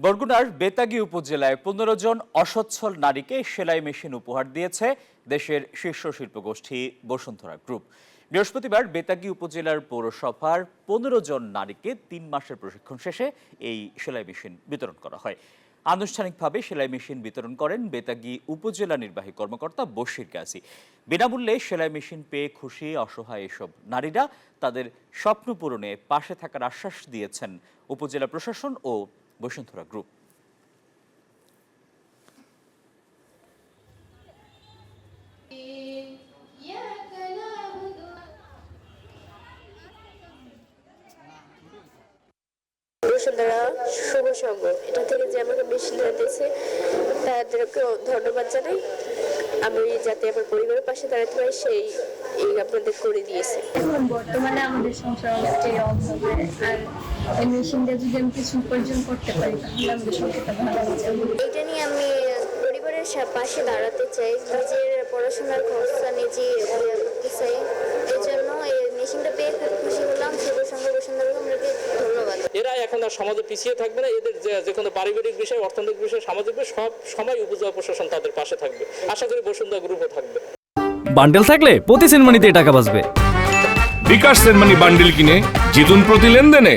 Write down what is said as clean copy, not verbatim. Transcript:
বরগুনার বেতাগী উপজেলায় ১৫ জন অসচ্ছল নারীকে সেলাই মেশিন উপহার দিয়েছে দেশের শীর্ষ শিল্পগোষ্ঠী বসুন্ধরা গ্রুপ। বৃহস্পতিবার বেতাগী উপজেলার পৌরসভার ১৫ জন নারীকে ৩ মাসের প্রশিক্ষণ শেষে এই সেলাই মেশিন বিতরণ করা হয়। আনুষ্ঠানিকভাবে সেলাই মেশিন বিতরণ করেন বেতাগী উপজেলা নির্বাহী কর্মকর্তা বশির গাজী। বিনামূল্যে সেলাই মেশিন পেয়ে খুশি অসহায় এসব নারীরা তাদের স্বপ্ন পূরণে পাশে থাকার আশ্বাস দিয়েছেন উপজেলা প্রশাসন ও বসুন্ধরা গ্রুপ। বসুন্ধরা শুভ সংঘ এটা থেকে যে আমাকে মেশিন দিয়েছে তাদেরকে ধন্যবাদ জানাই। আমি যাতে আমার পরিবারের পাশে দাঁড়াতে পারি সেই আপনাদের করে দিয়েছে। এখন বর্তমানে আমাদের সংসার অনেকটাই অভাবে, আর এই মেশিন দিয়ে যদি আমি কিছু উপার্জন করতে পারি তাহলে আমাদের সংসারটা ভালো হবে। এটা নিয়ে আমি পরিবারের পাশে দাঁড়াতে চাই, নিজের পড়াশোনার খরচা নিজে করতে চাই। এই জন্য এই মেশিনটা পেয়ে খুব খুশি হলাম। শুভ সংঘ বসুন্ধরাকে আপনাকে ধন্যবাদ। এরা এখন আর সমাজে পিছিয়ে থাকবে না। এদের যে কোনো পারিবারিক বিষয়, অর্থনৈতিক বিষয়, সামাজিক বিষয় সব সময় উপজেলা প্রশাসন তাদের পাশে থাকবে। আশা করি বসুন্ধরা গ্রুপও থাকবে। বান্ডেল থাকলে প্রতি সেনমানিতে টাকা বাঁচবে। বিকাশ সেনমানি বান্ডেল কিনে জিতুন প্রতি লেনদেনে।